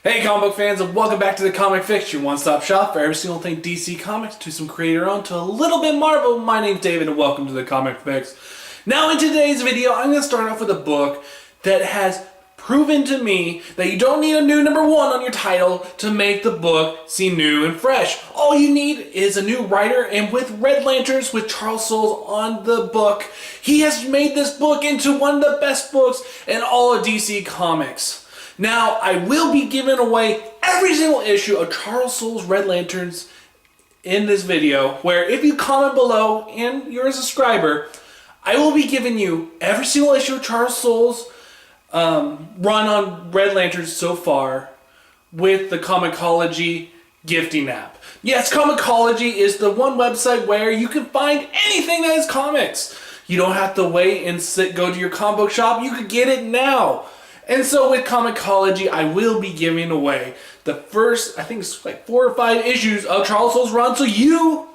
Hey comic book fans, and welcome back to the Comic Fix, your one-stop shop for every single thing DC Comics, to some creator-owned, to a little bit Marvel. My name's David and welcome to the Comic Fix. Now in today's video, I'm going to start off with a book that has proven to me that you don't need a new #1 on your title to make the book seem new and fresh. All you need is a new writer, and with Red Lanterns, with Charles Soule on the book, he has made this book into one of the best books in all of DC Comics. Now, I will be giving away every single issue of Charles Soule's Red Lanterns in this video, where if you comment below and you're a subscriber, I will be giving you every single issue of Charles Soule's run on Red Lanterns so far with the Comixology gifting app. Yes, Comixology is the one website where you can find anything that is comics. You don't have to wait and go to your comic book shop. You can get it now. And so with Comixology, I will be giving away the first, I think it's like 4 or 5 issues of Charles Soule's run, so you,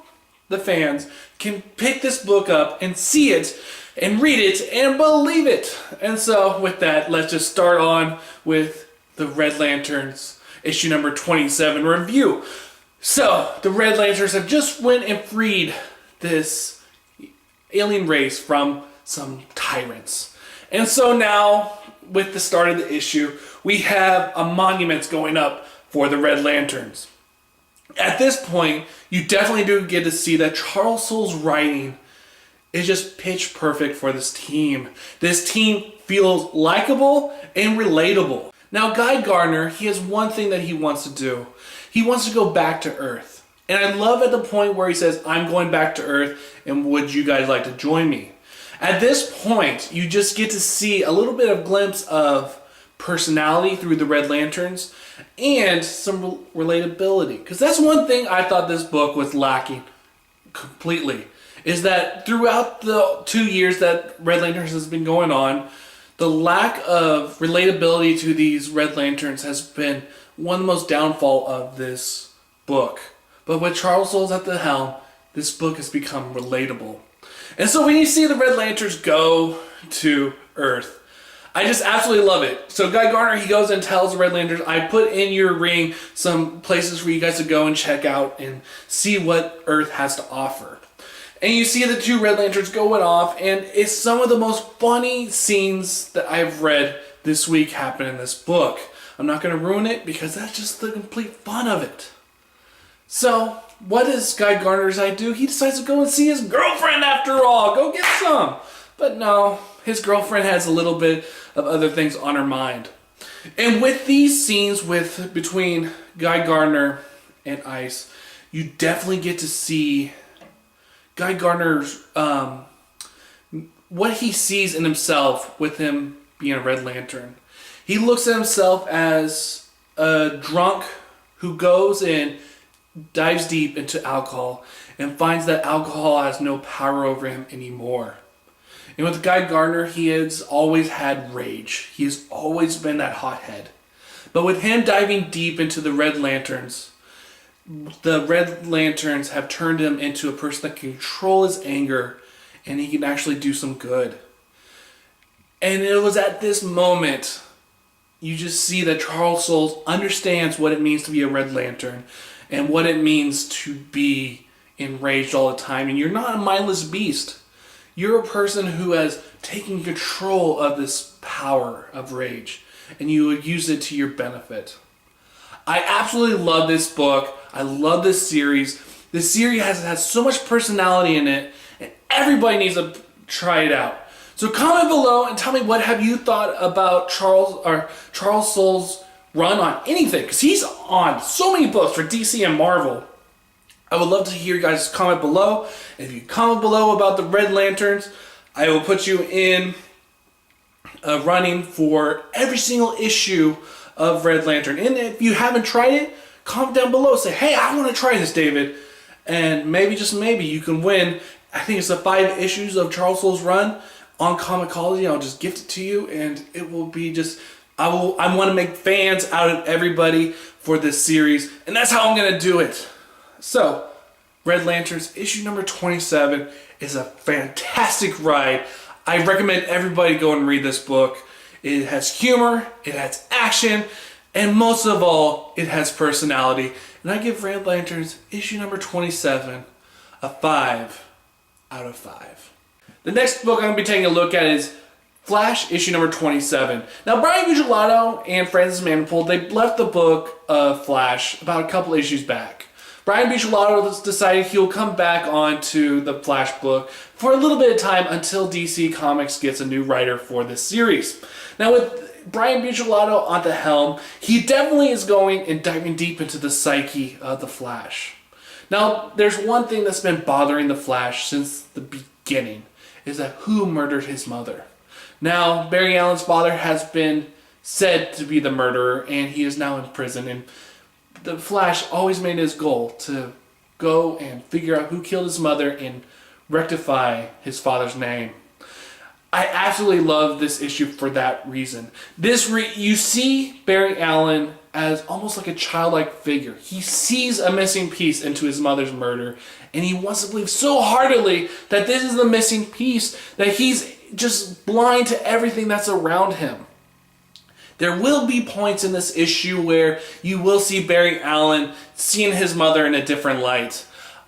the fans, can pick this book up and see it and read it and believe it. And so with that, let's just start on with the Red Lanterns issue number 27 review. So the Red Lanterns have just went and freed this alien race from some tyrants. And so now, with the start of the issue, we have a monument going up for the Red Lanterns. At this point, you definitely do get to see that Charles Soule's writing is just pitch perfect for this team. This team feels likable and relatable. Now, Guy Gardner, he has one thing that he wants to do. He wants to go back to Earth. And I love at the point where he says, I'm going back to Earth, and would you guys like to join me? At this point, you just get to see a little bit of glimpse of personality through the Red Lanterns and some relatability. Because that's one thing I thought this book was lacking completely, is that throughout the 2 years that Red Lanterns has been going on, the lack of relatability to these Red Lanterns has been one of the most downfall of this book. But with Charles Soule at the helm, this book has become relatable. And so when you see the Red Lanterns go to Earth, I just absolutely love it. So Guy Gardner, he goes and tells the Red Lanterns, I put in your ring some places for you guys to go and check out and see what Earth has to offer. And you see the 2 Red Lanterns going off, and it's some of the most funny scenes that I've read this week happen in this book. I'm not going to ruin it because that's just the complete fun of it. So, what does Guy Gardner's I do? He decides to go and see his girlfriend after all. Go get some. But no, his girlfriend has a little bit of other things on her mind. And with these scenes between Guy Gardner and Ice, you definitely get to see Guy Gardner's what he sees in himself with him being a Red Lantern. He looks at himself as a drunk who goes in, dives deep into alcohol and finds that alcohol has no power over him anymore. And with Guy Gardner, he has always had rage. He has always been that hothead. But with him diving deep into the Red Lanterns, the Red Lanterns have turned him into a person that can control his anger and he can actually do some good. And it was at this moment you just see that Charles Soule understands what it means to be a Red Lantern and what it means to be enraged all the time. And you're not a mindless beast. You're a person who has taken control of this power of rage, and you would use it to your benefit. I absolutely love this book. I love this series. This series has so much personality in it, and everybody needs to try it out. So comment below and tell me, what have you thought about Charles Soule's run on anything, because he's on so many books for DC and Marvel. I would love to hear you guys comment below. If you comment below about the Red Lanterns, I will put you in running for every single issue of Red Lantern. And if you haven't tried it, comment down below. Say, hey, I want to try this, David. And maybe, just maybe, you can win. I think it's the 5 issues of Charles Soule's run on Comixology. I'll just gift it to you, and it will be just... I want to make fans out of everybody for this series, and that's how I'm going to do it. So, Red Lanterns issue number 27 is a fantastic ride. I recommend everybody go and read this book. It has humor, it has action, And most of all, it has personality. And I give Red Lanterns issue number 27 a 5 out of 5. The next book I'm going to be taking a look at is Flash issue number 27. Now, Brian Buccellato and Francis Manapul, they left the book of Flash about a couple issues back. Brian Buccellato decided he'll come back onto the Flash book for a little bit of time until DC Comics gets a new writer for this series. Now, with Brian Buccellato on the helm, he definitely is going and diving deep into the psyche of the Flash. Now, there's one thing that's been bothering the Flash since the beginning, is that who murdered his mother? Now, Barry Allen's father has been said to be the murderer, and he is now in prison. And the Flash always made his goal to go and figure out who killed his mother and rectify his father's name. I absolutely love this issue for that reason. You see Barry Allen as almost like a childlike figure. He sees a missing piece into his mother's murder, and he wants to believe so heartily that this is the missing piece, that he's just blind to everything that's around him. There will be points in this issue where you will see Barry Allen seeing his mother in a different light.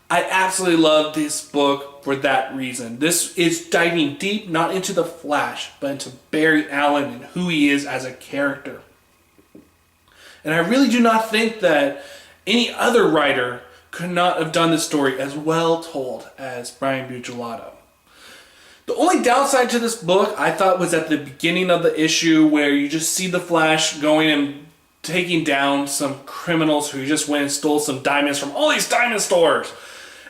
I absolutely love this book for that reason. This is diving deep, not into the Flash, but into Barry Allen and who he is as a character. And I really do not think that any other writer could not have done this story as well told as Brian Buccellato. The only downside to this book, I thought, was at the beginning of the issue where you just see the Flash going and taking down some criminals who just went and stole some diamonds from all these diamond stores.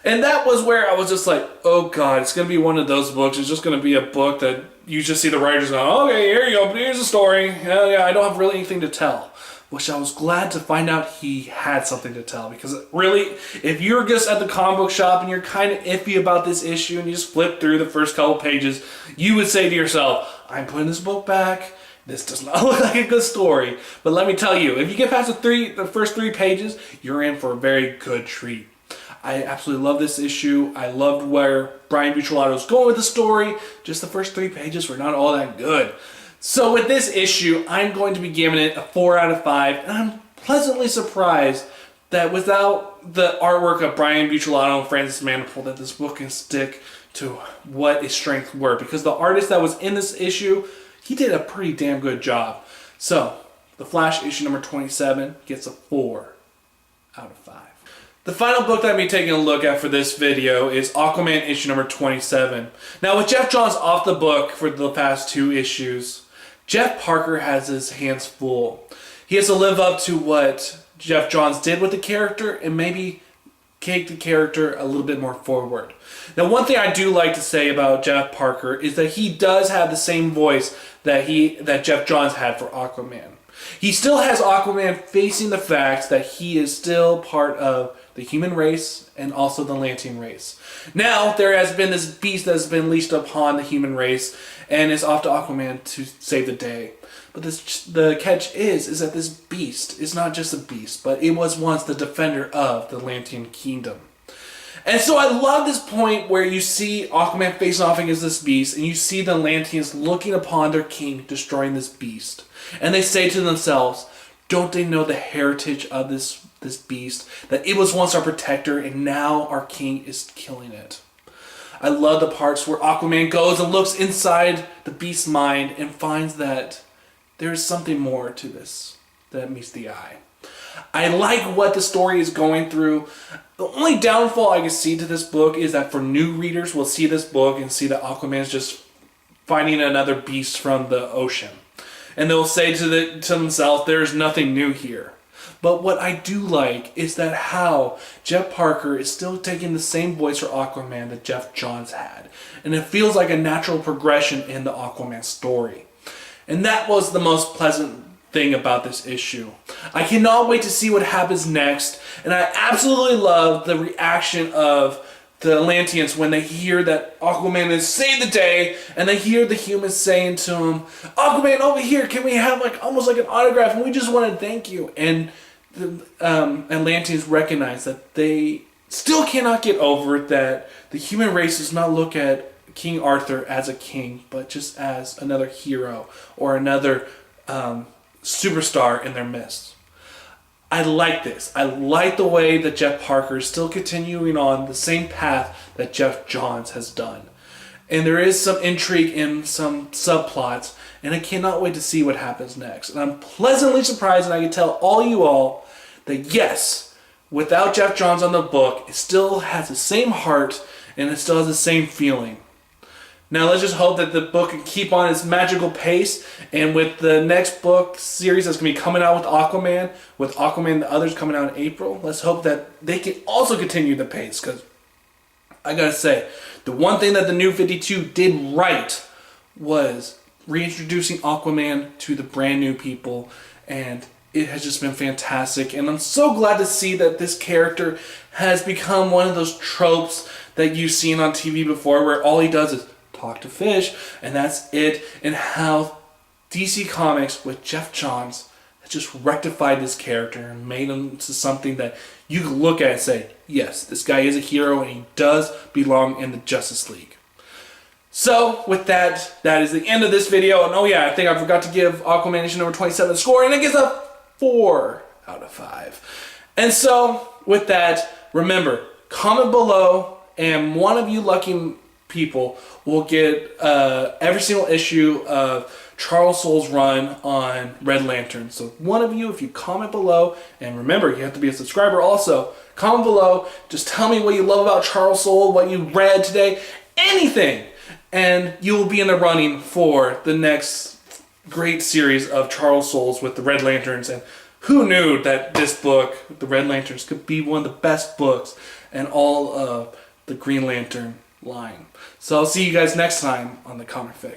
And that was where I was just like, oh God, it's going to be one of those books. It's just going to be a book that you just see the writers go, okay, here you go, here's the story. Yeah, I don't have really anything to tell. Which I was glad to find out he had something to tell, because really, if you're just at the comic book shop and you're kind of iffy about this issue and you just flip through the first couple pages, you would say to yourself, I'm putting this book back. This does not look like a good story. But let me tell you, if you get past the first 3 pages, you're in for a very good treat. I absolutely love this issue. I loved where Brian Buccellato was going with the story. Just the first 3 pages were not all that good. So with this issue, I'm going to be giving it a 4 out of 5, and I'm pleasantly surprised that without the artwork of Brian Buccellato and Francis Manapul, that this book can stick to what its strengths were, because the artist that was in this issue, he did a pretty damn good job. So, The Flash issue number 27 gets a 4 out of 5. The final book that I'm going to be taking a look at for this video is Aquaman issue number 27. Now, with Jeff Johns off the book for the past 2 issues, Jeff Parker has his hands full. He has to live up to what Jeff Johns did with the character and maybe take the character a little bit more forward. Now, one thing I do like to say about Jeff Parker is that he does have the same voice that Jeff Johns had for Aquaman. He still has Aquaman facing the fact that he is still part of the human race and also the Lantian race. Now, there has been this beast that has been leashed upon the human race, and it's off to Aquaman to save the day. But the catch is that this beast is not just a beast, but it was once the defender of the Lantian kingdom. And so I love this point where you see Aquaman facing off against this beast, and you see the Lantians looking upon their king destroying this beast. And they say to themselves, don't they know the heritage of this beast? That it was once our protector, and now our king is killing it. I love the parts where Aquaman goes and looks inside the beast's mind and finds that there is something more to this that meets the eye. I like what the story is going through. The only downfall I can see to this book is that for new readers will see this book and see that Aquaman is just finding another beast from the ocean. And they'll say to themselves, there's nothing new here. But what I do like is that how Jeff Parker is still taking the same voice for Aquaman that Jeff Johns had. And it feels like a natural progression in the Aquaman story. And that was the most pleasant thing about this issue. I cannot wait to see what happens next. And I absolutely love the reaction of the Atlanteans when they hear that Aquaman has saved the day, and they hear the humans saying to him, Aquaman, over here, can we have almost like an autograph, and we just want to thank you. And the Atlanteans recognize that they still cannot get over it, that the human race does not look at King Arthur as a king, but just as another hero or another superstar in their midst. I like this. I like the way that Jeff Parker is still continuing on the same path that Jeff Johns has done. And there is some intrigue in some subplots, and I cannot wait to see what happens next. And I'm pleasantly surprised, and I can tell all you all that yes, without Jeff Johns on the book, it still has the same heart, and it still has the same feeling. Now let's just hope that the book can keep on its magical pace, and with the next book series that's going to be coming out with Aquaman and the others coming out in April, let's hope that they can also continue the pace, because I gotta say, the one thing that the New 52 did right was reintroducing Aquaman to the brand new people, and it has just been fantastic. And I'm so glad to see that this character has become one of those tropes that you've seen on TV before, where all he does is talk to fish, and that's it. And how DC Comics with Jeff Johns has just rectified this character and made him into something that you can look at and say, yes, this guy is a hero and he does belong in the Justice League. So with that, that is the end of this video. And oh yeah, I think I forgot to give Aquaman issue number 27 a score, and it gets a 4 out of 5. And so with that, remember, comment below, and one of you lucky people will get every single issue of Charles Soule's run on Red Lantern. So one of you, if you comment below, and remember, you have to be a subscriber also, comment below, just tell me what you love about Charles Soule, what you read today, anything, and you will be in the running for the next great series of Charles Soule's with the Red Lanterns. And who knew that this book, the Red Lanterns, could be one of the best books in all of the Green Lantern line. So I'll see you guys next time on the Comic Fix.